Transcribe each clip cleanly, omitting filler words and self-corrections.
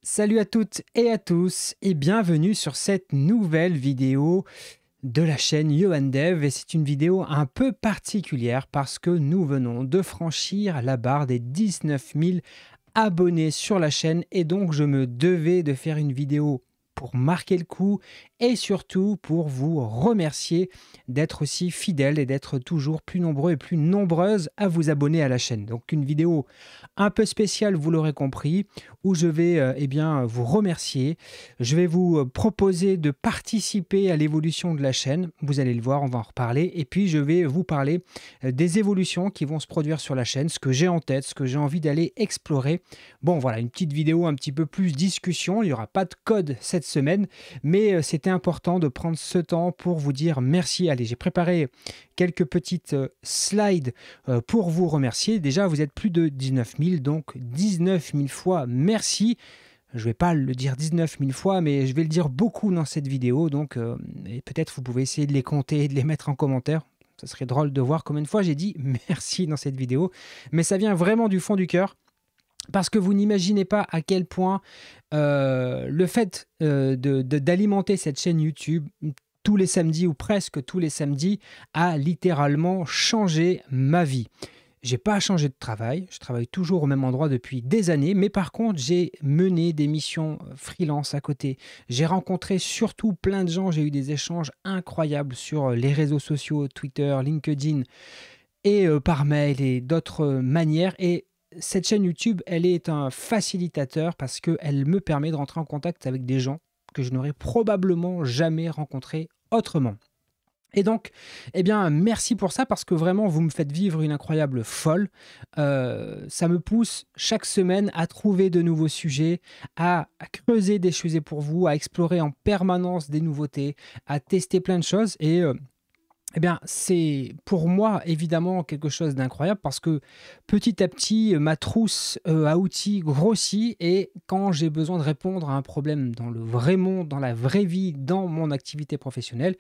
Salut à toutes et à tous et bienvenue sur cette nouvelle vidéo de la chaîne Johan Dev. Et c'est une vidéo un peu particulière parce que nous venons de franchir la barre des 19 000 abonnés sur la chaîne et donc je me devais de faire une vidéo pour marquer le coup et surtout pour vous remercier d'être aussi fidèles et d'être toujours plus nombreux et plus nombreuses à vous abonner à la chaîne. Donc une vidéo un peu spéciale, vous l'aurez compris, où je vais vous remercier. Je vais vous proposer de participer à l'évolution de la chaîne. Vous allez le voir, on va en reparler. Et puis je vais vous parler des évolutions qui vont se produire sur la chaîne, ce que j'ai en tête, ce que j'ai envie d'aller explorer. Bon voilà, une petite vidéo un petit peu plus discussion. Il n'y aura pas de code cette semaine, mais c'était important de prendre ce temps pour vous dire merci. Allez, j'ai préparé quelques petites slides pour vous remercier. Déjà, vous êtes plus de 19 000, donc 19 000 fois merci. Je ne vais pas le dire 19 000 fois, mais je vais le dire beaucoup dans cette vidéo. Donc, et peut-être vous pouvez essayer de les compter et de les mettre en commentaire. Ça serait drôle de voir combien de fois j'ai dit merci dans cette vidéo. Mais ça vient vraiment du fond du cœur. Parce que vous n'imaginez pas à quel point le fait d'alimenter cette chaîne YouTube tous les samedis ou presque tous les samedis a littéralement changé ma vie. J'ai pas changé de travail, je travaille toujours au même endroit depuis des années, mais par contre j'ai mené des missions freelance à côté. J'ai rencontré surtout plein de gens, j'ai eu des échanges incroyables sur les réseaux sociaux, Twitter, LinkedIn et par mail et d'autres manières. Et cette chaîne YouTube, elle est un facilitateur parce qu'elle me permet de rentrer en contact avec des gens que je n'aurais probablement jamais rencontrés autrement. Et donc, merci pour ça parce que vraiment, vous me faites vivre une incroyable folle. Ça me pousse chaque semaine à trouver de nouveaux sujets, à creuser des sujets pour vous, à explorer en permanence des nouveautés, à tester plein de choses. Et c'est pour moi évidemment quelque chose d'incroyable parce que petit à petit, ma trousse à outils grossit et quand j'ai besoin de répondre à un problème dans le vrai monde, dans la vraie vie, dans mon activité professionnelle,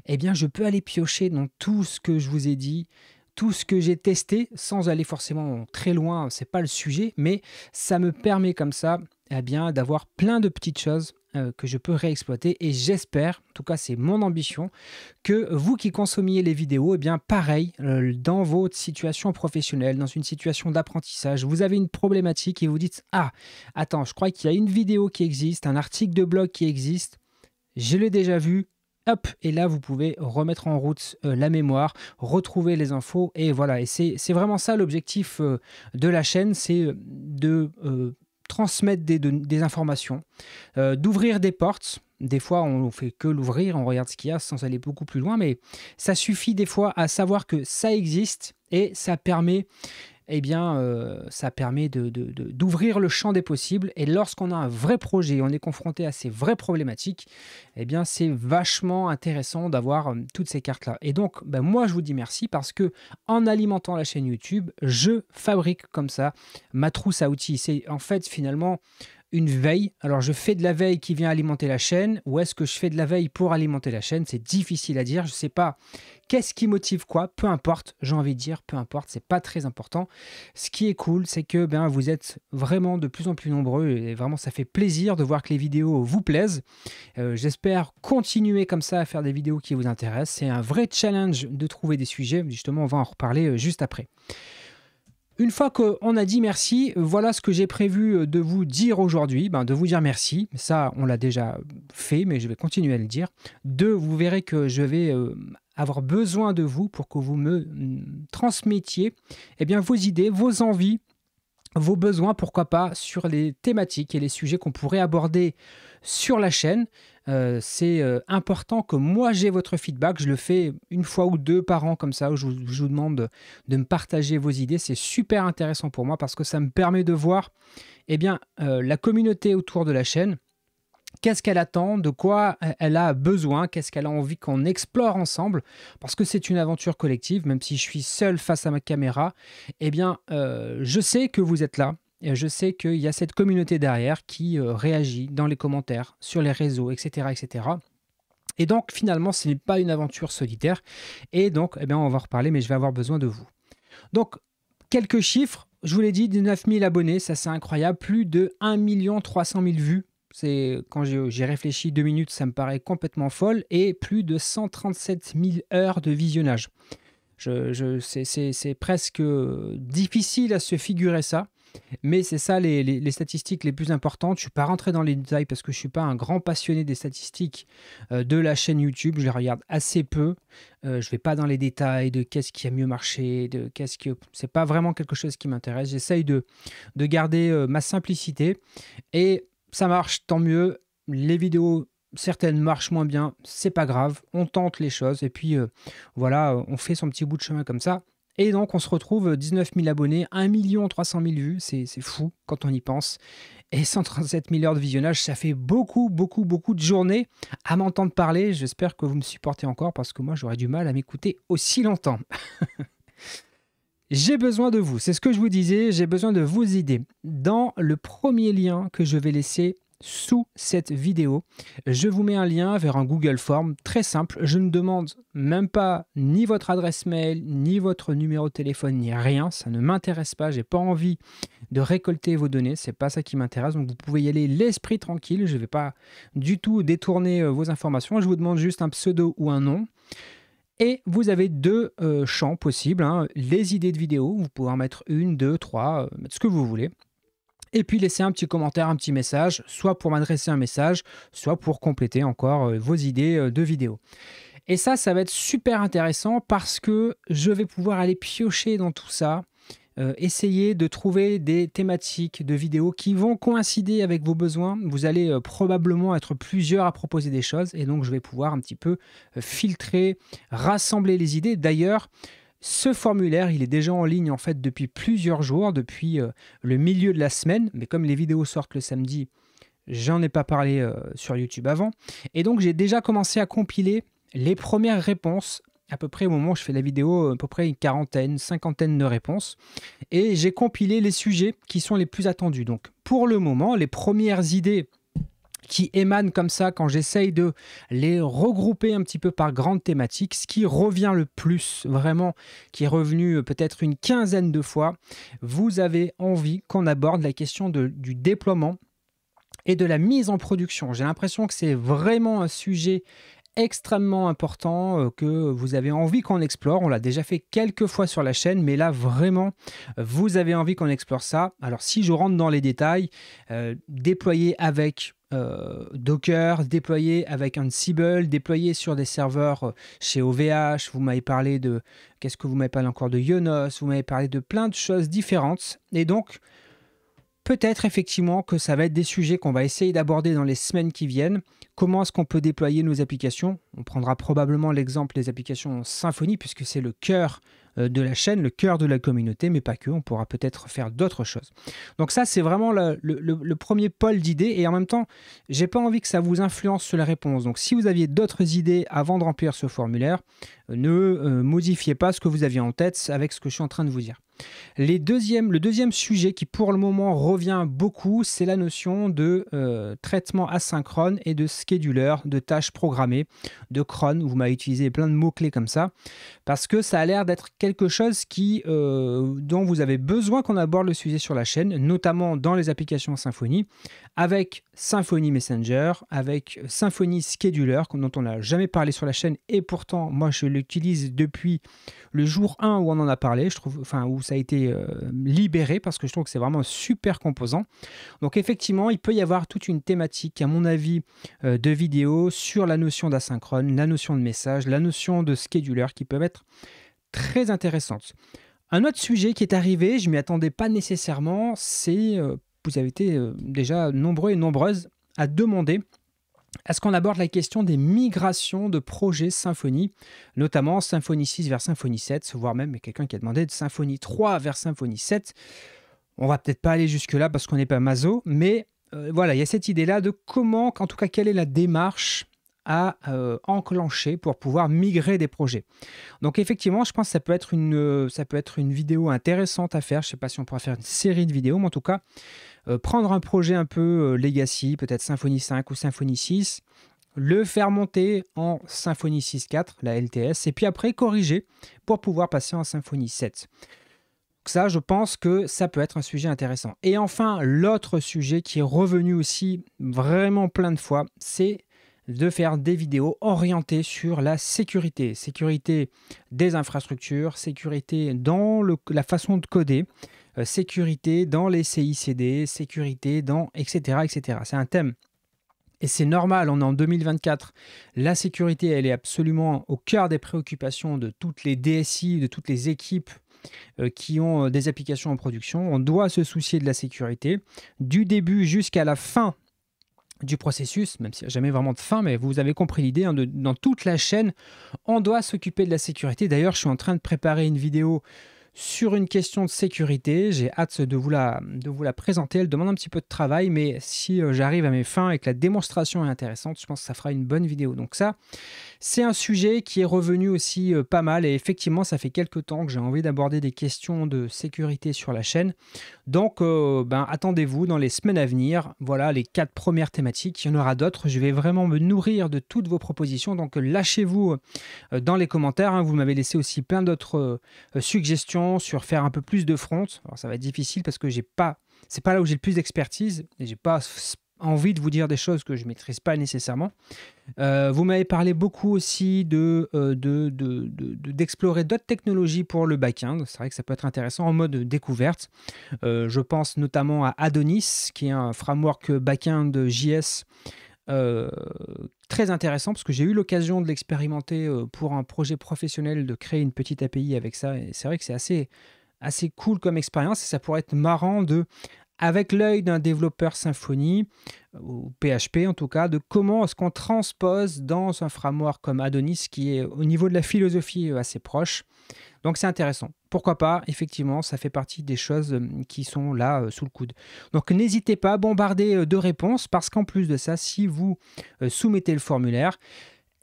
je peux aller piocher dans tout ce que je vous ai dit, tout ce que j'ai testé sans aller forcément très loin, c'est pas le sujet, mais ça me permet comme ça d'avoir plein de petites choses que je peux réexploiter et j'espère, en tout cas c'est mon ambition, que vous qui consommiez les vidéos, pareil, dans votre situation professionnelle, dans une situation d'apprentissage, vous avez une problématique et vous dites « Ah, attends, je crois qu'il y a une vidéo qui existe, un article de blog qui existe, je l'ai déjà vu, hop !» Et là, vous pouvez remettre en route la mémoire, retrouver les infos et voilà. Et c'est vraiment ça l'objectif de la chaîne, c'est de transmettre des informations, d'ouvrir des portes. Des fois, on ne fait que l'ouvrir, on regarde ce qu'il y a sans aller beaucoup plus loin, mais ça suffit des fois à savoir que ça existe et ça permet, d'ouvrir le champ des possibles. Et lorsqu'on a un vrai projet, on est confronté à ces vraies problématiques, c'est vachement intéressant d'avoir toutes ces cartes-là. Et donc, moi, je vous dis merci parce que en alimentant la chaîne YouTube, je fabrique comme ça ma trousse à outils. C'est en fait finalement une veille. Alors, je fais de la veille qui vient alimenter la chaîne ou est-ce que je fais de la veille pour alimenter la chaîne? C'est difficile à dire. Je ne sais pas qu'est-ce qui motive quoi. Peu importe, j'ai envie de dire, peu importe, c'est pas très important. Ce qui est cool, c'est que vous êtes vraiment de plus en plus nombreux et vraiment, ça fait plaisir de voir que les vidéos vous plaisent. J'espère continuer comme ça à faire des vidéos qui vous intéressent. C'est un vrai challenge de trouver des sujets. Justement, on va en reparler juste après. Une fois qu'on a dit merci, voilà ce que j'ai prévu de vous dire aujourd'hui, de vous dire merci. Ça, on l'a déjà fait, mais je vais continuer à le dire. Deux, vous verrez que je vais avoir besoin de vous pour que vous me transmettiez vos idées, vos envies, vos besoins, pourquoi pas, sur les thématiques et les sujets qu'on pourrait aborder sur la chaîne. C'est important que moi j'ai votre feedback. Je le fais une fois ou deux par an comme ça, où je vous demande de me partager vos idées. C'est super intéressant pour moi parce que ça me permet de voir la communauté autour de la chaîne. Qu'est-ce qu'elle attend, de quoi elle a besoin, qu'est-ce qu'elle a envie qu'on explore ensemble, parce que c'est une aventure collective, même si je suis seul face à ma caméra, je sais que vous êtes là, et je sais qu'il y a cette communauté derrière qui réagit dans les commentaires, sur les réseaux, etc. etc. Et donc finalement, ce n'est pas une aventure solitaire, et donc on va en reparler, mais je vais avoir besoin de vous. Donc, quelques chiffres. je vous l'ai dit, 19 000 abonnés, ça c'est incroyable, plus de 1 300 000 vues. Quand j'ai réfléchi 2 minutes, ça me paraît complètement folle, et plus de 137 000 heures de visionnage. C'est presque difficile à se figurer ça, mais c'est ça les statistiques les plus importantes. Je ne suis pas rentré dans les détails parce que je ne suis pas un grand passionné des statistiques de la chaîne YouTube. Je les regarde assez peu. Je ne vais pas dans les détails de qu'est-ce qui a mieux marché, c'est pas vraiment quelque chose qui m'intéresse. J'essaye de garder ma simplicité, et ça marche, tant mieux. Les vidéos, certaines marchent moins bien, c'est pas grave, on tente les choses, et puis voilà, on fait son petit bout de chemin comme ça. Et donc on se retrouve 19 000 abonnés, 1 300 000 vues, c'est fou quand on y pense. Et 137 000 heures de visionnage, ça fait beaucoup, beaucoup, beaucoup de journées à m'entendre parler. J'espère que vous me supportez encore, parce que moi j'aurais du mal à m'écouter aussi longtemps. J'ai besoin de vous, c'est ce que je vous disais, j'ai besoin de vos idées. Dans le premier lien que je vais laisser sous cette vidéo, je vous mets un lien vers un Google Form très simple. Je ne demande même pas ni votre adresse mail, ni votre numéro de téléphone, ni rien. Ça ne m'intéresse pas. J'ai pas envie de récolter vos données. C'est pas ça qui m'intéresse. Donc vous pouvez y aller l'esprit tranquille. Je ne vais pas du tout détourner vos informations. Je vous demande juste un pseudo ou un nom. Et vous avez deux champs possibles, hein. Les idées de vidéos, vous pouvez en mettre 1, 2, 3, mettre ce que vous voulez. Et puis laisser un petit commentaire, un petit message, soit pour m'adresser un message, soit pour compléter encore vos idées de vidéos. Et ça va être super intéressant, parce que je vais pouvoir aller piocher dans tout ça, essayer de trouver des thématiques de vidéos qui vont coïncider avec vos besoins. Vous allez probablement être plusieurs à proposer des choses, et donc je vais pouvoir un petit peu filtrer, rassembler les idées. D'ailleurs, ce formulaire, il est déjà en ligne en fait depuis plusieurs jours, depuis le milieu de la semaine, mais comme les vidéos sortent le samedi, j'en ai pas parlé sur YouTube avant. Et donc j'ai déjà commencé à compiler les premières réponses, à peu près au moment où je fais la vidéo, à peu près une quarantaine, cinquantaine de réponses. Et j'ai compilé les sujets qui sont les plus attendus. Donc pour le moment, les premières idées qui émanent comme ça, quand j'essaye de les regrouper un petit peu par grandes thématiques, ce qui revient le plus, vraiment, qui est revenu peut-être une quinzaine de fois, vous avez envie qu'on aborde la question du déploiement et de la mise en production. J'ai l'impression que c'est vraiment un sujet extrêmement important que vous avez envie qu'on explore. On l'a déjà fait quelques fois sur la chaîne, mais là vraiment vous avez envie qu'on explore ça. Alors si je rentre dans les détails, déployer avec Docker, déployer avec Ansible, déployer sur des serveurs chez OVH, vous m'avez parlé de, qu'est-ce que vous m'avez parlé encore, de Yonos, vous m'avez parlé de plein de choses différentes, et donc peut-être effectivement que ça va être des sujets qu'on va essayer d'aborder dans les semaines qui viennent. Comment est-ce qu'on peut déployer nos applications? On prendra probablement l'exemple des applications Symfony, puisque c'est le cœur de la chaîne, le cœur de la communauté, mais pas que, on pourra peut-être faire d'autres choses. Donc ça, c'est vraiment le premier pôle d'idées, et en même temps, j'ai pas envie que ça vous influence sur la réponse. Donc si vous aviez d'autres idées avant de remplir ce formulaire, ne modifiez pas ce que vous aviez en tête avec ce que je suis en train de vous dire. Le deuxième sujet qui pour le moment revient beaucoup, c'est la notion de traitement asynchrone et de scheduler, de tâches programmées, de cron. Vous m'avez utilisé plein de mots-clés comme ça, parce que ça a l'air d'être quelque chose dont vous avez besoin qu'on aborde le sujet sur la chaîne, notamment dans les applications Symfony, avec Symfony Messenger, avec Symfony Scheduler, dont on n'a jamais parlé sur la chaîne, et pourtant moi je l'utilise depuis le jour 1 où on en a parlé, je trouve, enfin où ça a été libéré, parce que je trouve que c'est vraiment un super composant. Donc effectivement, il peut y avoir toute une thématique, à mon avis, de vidéos sur la notion d'asynchrone, la notion de message, la notion de scheduler, qui peuvent être très intéressantes. Un autre sujet qui est arrivé, je ne m'y attendais pas nécessairement, c'est, vous avez été déjà nombreux et nombreuses à demander à ce qu'on aborde la question des migrations de projets Symfony, notamment Symfony 6 vers Symfony 7, voire même quelqu'un qui a demandé de Symfony 3 vers Symfony 7. On va peut-être pas aller jusque-là parce qu'on n'est pas maso, mais voilà, il y a cette idée-là de comment, en tout cas, quelle est la démarche à enclencher pour pouvoir migrer des projets. Donc effectivement, je pense que ça peut être une vidéo intéressante à faire. Je ne sais pas si on pourra faire une série de vidéos, mais en tout cas, prendre un projet un peu legacy, peut-être Symfony 5 ou Symfony 6, le faire monter en Symfony 6.4, la LTS, et puis après corriger pour pouvoir passer en Symfony 7. Ça, je pense que ça peut être un sujet intéressant. Et enfin, l'autre sujet qui est revenu aussi vraiment plein de fois, c'est de faire des vidéos orientées sur la sécurité. Sécurité des infrastructures, sécurité dans la façon de coder, sécurité dans les CICD, sécurité dans etc. etc. C'est un thème. Et c'est normal, on est en 2024. La sécurité, elle est absolument au cœur des préoccupations de toutes les DSI, de toutes les équipes qui ont des applications en production. On doit se soucier de la sécurité, du début jusqu'à la fin du processus, même s'il n'y a jamais vraiment de fin, mais vous avez compris l'idée, hein, dans toute la chaîne, on doit s'occuper de la sécurité. D'ailleurs, je suis en train de préparer une vidéo sur une question de sécurité. J'ai hâte de vous la présenter. Elle demande un petit peu de travail, mais si j'arrive à mes fins et que la démonstration est intéressante, je pense que ça fera une bonne vidéo. Donc ça, c'est un sujet qui est revenu aussi pas mal, et effectivement, ça fait quelques temps que j'ai envie d'aborder des questions de sécurité sur la chaîne. Donc, attendez-vous dans les semaines à venir. Voilà les 4 premières thématiques. Il y en aura d'autres. Je vais vraiment me nourrir de toutes vos propositions. Donc, lâchez-vous dans les commentaires, hein. Vous m'avez laissé aussi plein d'autres suggestions sur faire un peu plus de front. Alors, ça va être difficile parce que c'est pas là où j'ai le plus d'expertise et j'ai pas envie de vous dire des choses que je ne maîtrise pas nécessairement. Vous m'avez parlé beaucoup aussi d'explorer d'autres technologies pour le back-end. C'est vrai que ça peut être intéressant en mode découverte. Je pense notamment à Adonis, qui est un framework back-end JS très intéressant, parce que j'ai eu l'occasion de l'expérimenter pour un projet professionnel, de créer une petite API avec ça. Et c'est vrai que c'est assez cool comme expérience, et ça pourrait être marrant avec l'œil d'un développeur Symfony, ou PHP en tout cas, de comment est-ce qu'on transpose dans un framework comme Adonis, qui est au niveau de la philosophie assez proche. Donc c'est intéressant. Pourquoi pas, effectivement, ça fait partie des choses qui sont là sous le coude. Donc n'hésitez pas à bombarder de réponses, parce qu'en plus de ça, si vous soumettez le formulaire,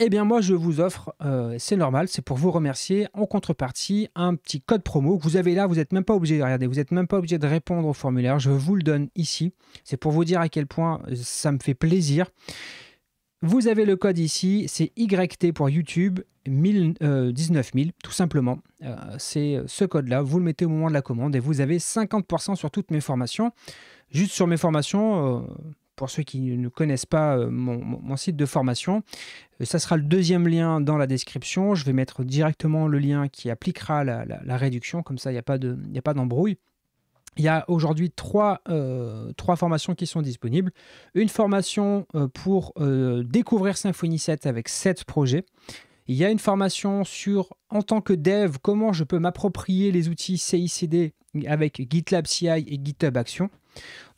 eh bien moi je vous offre, c'est normal, c'est pour vous remercier, en contrepartie, un petit code promo que vous avez là. Vous n'êtes même pas obligé de regarder, vous n'êtes même pas obligé de répondre au formulaire, je vous le donne ici. C'est pour vous dire à quel point ça me fait plaisir. Vous avez le code ici, c'est YT pour YouTube, 19 000, tout simplement. C'est ce code-là, vous le mettez au moment de la commande et vous avez 50% sur toutes mes formations. Juste sur mes formations, pour ceux qui ne connaissent pas mon site de formation, ça sera le deuxième lien dans la description. Je vais mettre directement le lien qui appliquera la réduction, comme ça il n'y a pas d'embrouille. Il y a aujourd'hui trois formations qui sont disponibles. Une formation pour découvrir Symfony 7 avec 7 projets. Il y a une formation sur, en tant que dev, comment je peux m'approprier les outils CI/CD avec GitLab CI et GitHub Action.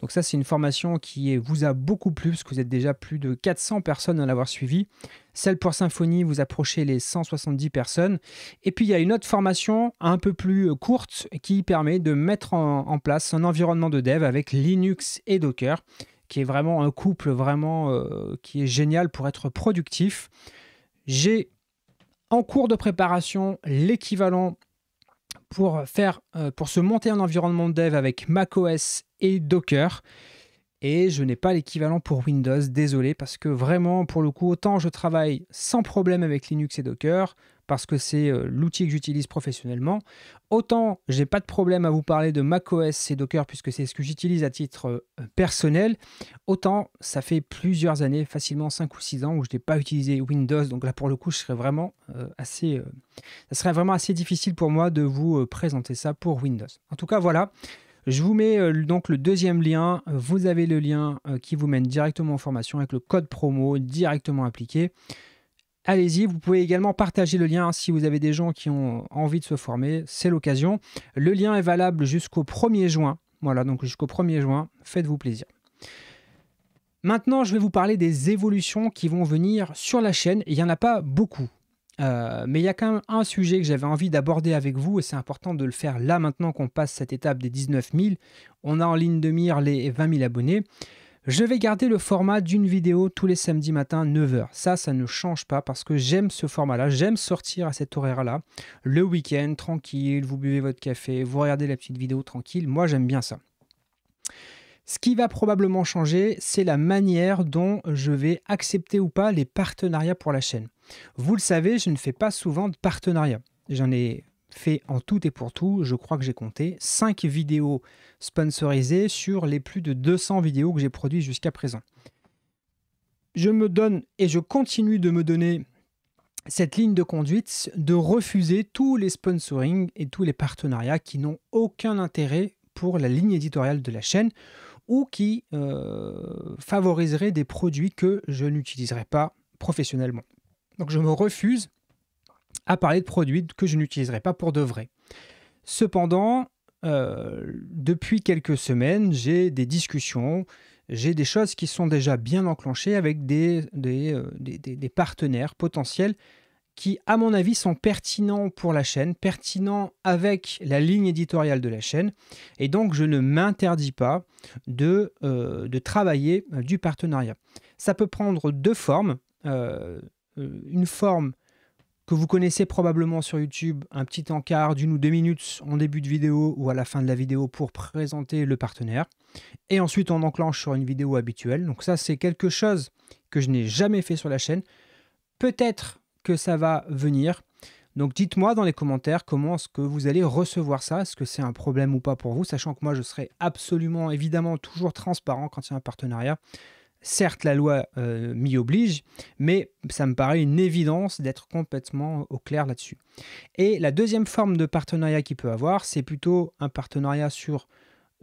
Donc ça, c'est une formation qui vous a beaucoup plu, parce que vous êtes déjà plus de 400 personnes à l'avoir suivi. Celle pour Symfony, vous approchez les 170 personnes. Et puis, il y a une autre formation un peu plus courte qui permet de mettre en place un environnement de dev avec Linux et Docker, qui est vraiment un couple qui est génial pour être productif. J'ai en cours de préparation l'équivalent pour se monter un environnement de dev avec macOS et Docker. Et je n'ai pas l'équivalent pour Windows, désolé, parce que vraiment, pour le coup, autant je travaille sans problème avec Linux et Docker, parce que c'est l'outil que j'utilise professionnellement, autant j'ai pas de problème à vous parler de macOS et Docker, puisque c'est ce que j'utilise à titre personnel, autant ça fait plusieurs années, facilement 5 ou 6 ans, où je n'ai pas utilisé Windows. Donc là, pour le coup, ça serait vraiment assez difficile pour moi de vous présenter ça pour Windows. En tout cas, voilà. Je vous mets donc le deuxième lien. Vous avez le lien qui vous mène directement en formation avec le code promo directement appliqué. Allez-y, vous pouvez également partager le lien si vous avez des gens qui ont envie de se former. C'est l'occasion. Le lien est valable jusqu'au 1er juin. Voilà, donc jusqu'au 1er juin, faites-vous plaisir. Maintenant, je vais vous parler des évolutions qui vont venir sur la chaîne. Il n'y en a pas beaucoup. Mais il y a quand même un sujet que j'avais envie d'aborder avec vous, et c'est important de le faire là maintenant qu'on passe cette étape des 19 000. On a en ligne de mire les 20 000 abonnés. Je vais garder le format d'une vidéo tous les samedis matins 9h. Ça ne change pas, parce que j'aime ce format-là. J'aime sortir à cet horaire-là, le week-end, tranquille, vous buvez votre café, vous regardez la petite vidéo tranquille. Moi, j'aime bien ça. Ce qui va probablement changer, c'est la manière dont je vais accepter ou pas les partenariats pour la chaîne. Vous le savez, je ne fais pas souvent de partenariats. J'en ai fait en tout et pour tout, je crois que j'ai compté 5 vidéos sponsorisées sur les plus de 200 vidéos que j'ai produites jusqu'à présent. Je me donne et je continue de me donner cette ligne de conduite de refuser tous les sponsorings et tous les partenariats qui n'ont aucun intérêt pour la ligne éditoriale de la chaîne ou qui favoriseraient des produits que je n'utiliserai pas professionnellement. Donc je me refuse à parler de produits que je n'utiliserai pas pour de vrai. Cependant, depuis quelques semaines, j'ai des discussions, j'ai des choses qui sont déjà bien enclenchées avec des partenaires potentiels qui, à mon avis, sont pertinents pour la chaîne, pertinents avec la ligne éditoriale de la chaîne. Et donc, je ne m'interdis pas de travailler du partenariat. Ça peut prendre deux formes. Une forme que vous connaissez probablement sur YouTube, un petit encart d'1 ou 2 minutes en début de vidéo ou à la fin de la vidéo pour présenter le partenaire. Et ensuite, on enclenche sur une vidéo habituelle. Donc ça, c'est quelque chose que je n'ai jamais fait sur la chaîne. Peut-être que ça va venir. Donc dites-moi dans les commentaires comment est-ce que vous allez recevoir ça. Est-ce que c'est un problème ou pas pour vous, sachant que moi, je serai absolument, évidemment, toujours transparent quand il y a un partenariat. Certes, la loi m'y oblige, mais ça me paraît une évidence d'être complètement au clair là-dessus. Et la deuxième forme de partenariat qu'il peut avoir, c'est plutôt un partenariat sur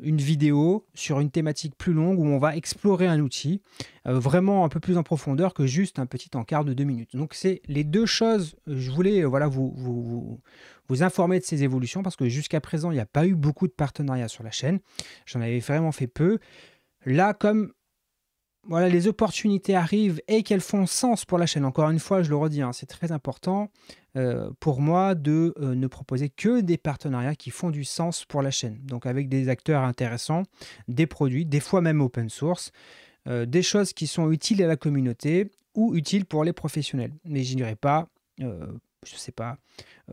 une vidéo, sur une thématique plus longue où on va explorer un outil vraiment un peu plus en profondeur que juste un petit encart de 2 minutes. Donc c'est les deux choses, je voulais vous informer de ces évolutions parce que jusqu'à présent, il n'y a pas eu beaucoup de partenariats sur la chaîne. J'en avais vraiment fait peu. Là, comme voilà, les opportunités arrivent et qu'elles font sens pour la chaîne. Encore une fois, je le redis, hein, c'est très important pour moi de ne proposer que des partenariats qui font du sens pour la chaîne. Donc avec des acteurs intéressants, des produits, des fois même open source, des choses qui sont utiles à la communauté ou utiles pour les professionnels. Mais je n'irai pas, je sais pas,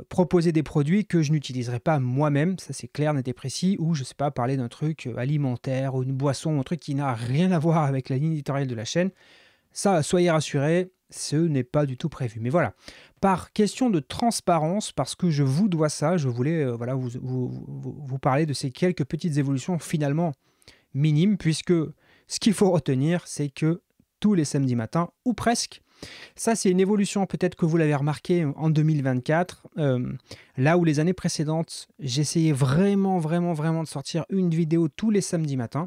proposer des produits que je n'utiliserai pas moi-même, ça c'est clair, net et précis, ou je sais pas, parler d'un truc alimentaire ou une boisson, ou un truc qui n'a rien à voir avec la ligne éditoriale de la chaîne. Ça, soyez rassurés, ce n'est pas du tout prévu. Mais voilà, par question de transparence, parce que je vous dois ça, je voulais vous parler de ces quelques petites évolutions finalement minimes, puisque ce qu'il faut retenir, c'est que tous les samedis matins, ou presque, ça, c'est une évolution, peut-être que vous l'avez remarqué en 2024, là où les années précédentes, j'essayais vraiment de sortir une vidéo tous les samedis matins.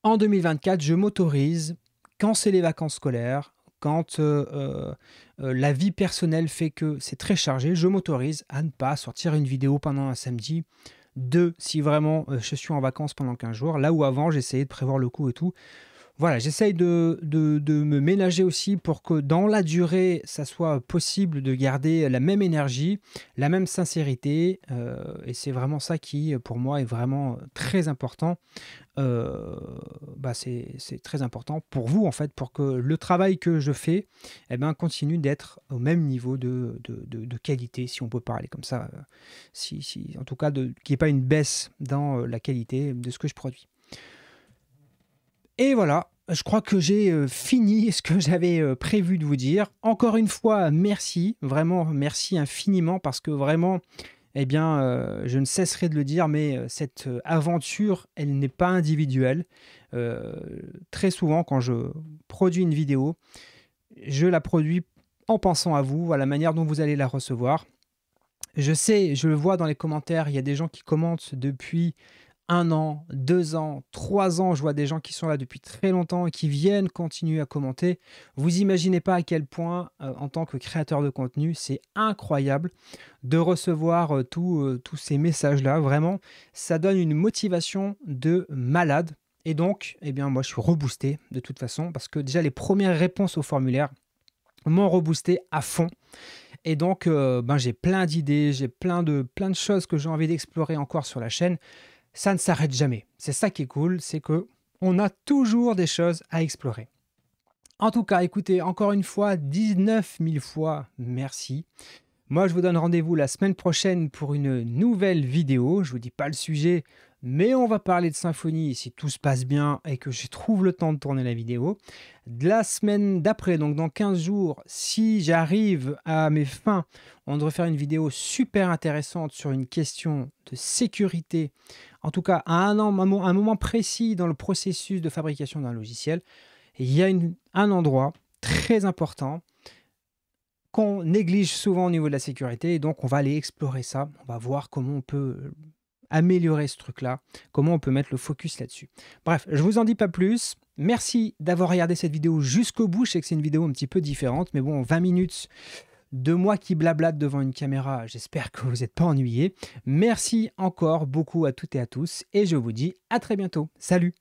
En 2024, je m'autorise, quand c'est les vacances scolaires, quand la vie personnelle fait que c'est très chargé, je m'autorise à ne pas sortir une vidéo pendant un samedi, si vraiment je suis en vacances pendant 15 jours, là où avant, j'essayais de prévoir le coup et tout. Voilà, j'essaye de me ménager aussi pour que dans la durée, ça soit possible de garder la même énergie, la même sincérité. Et c'est vraiment ça qui, pour moi, est vraiment très important. C'est très important pour vous, en fait, pour que le travail que je fais continue d'être au même niveau de qualité, si on peut parler comme ça. En tout cas, qu'il n'y ait pas une baisse dans la qualité de ce que je produis. Et voilà, je crois que j'ai fini ce que j'avais prévu de vous dire. Encore une fois, merci, vraiment merci infiniment parce que vraiment, je ne cesserai de le dire, mais cette aventure, elle n'est pas individuelle. Très souvent, quand je produis une vidéo, je la produis en pensant à vous, à la manière dont vous allez la recevoir. Je sais, je le vois dans les commentaires, il y a des gens qui commentent depuis 1 an, 2 ans, 3 ans, je vois des gens qui sont là depuis très longtemps et qui viennent continuer à commenter. Vous imaginez pas à quel point, en tant que créateur de contenu, c'est incroyable de recevoir tous ces messages-là. Vraiment, ça donne une motivation de malade. Et donc, moi, je suis reboosté de toute façon parce que déjà, les premières réponses au formulaire m'ont reboosté à fond. Et donc, j'ai plein d'idées, j'ai plein de choses que j'ai envie d'explorer encore sur la chaîne. Ça ne s'arrête jamais. C'est ça qui est cool, c'est qu'on a toujours des choses à explorer. En tout cas, écoutez, encore une fois, 19 000 fois, merci. Moi, je vous donne rendez-vous la semaine prochaine pour une nouvelle vidéo. Je ne vous dis pas le sujet, mais on va parler de Symfony si tout se passe bien et que je trouve le temps de tourner la vidéo. De la semaine d'après, donc dans 15 jours, si j'arrive à mes fins, on devrait faire une vidéo super intéressante sur une question de sécurité, en tout cas à un moment précis dans le processus de fabrication d'un logiciel. Et il y a un endroit très important qu'on néglige souvent au niveau de la sécurité, et donc on va aller explorer ça, on va voir comment on peut améliorer ce truc-là, comment on peut mettre le focus là-dessus. Bref, je vous en dis pas plus. Merci d'avoir regardé cette vidéo jusqu'au bout. Je sais que c'est une vidéo un petit peu différente, mais bon, 20 minutes de moi qui blablate devant une caméra, j'espère que vous n'êtes pas ennuyés. Merci encore beaucoup à toutes et à tous, et je vous dis à très bientôt. Salut!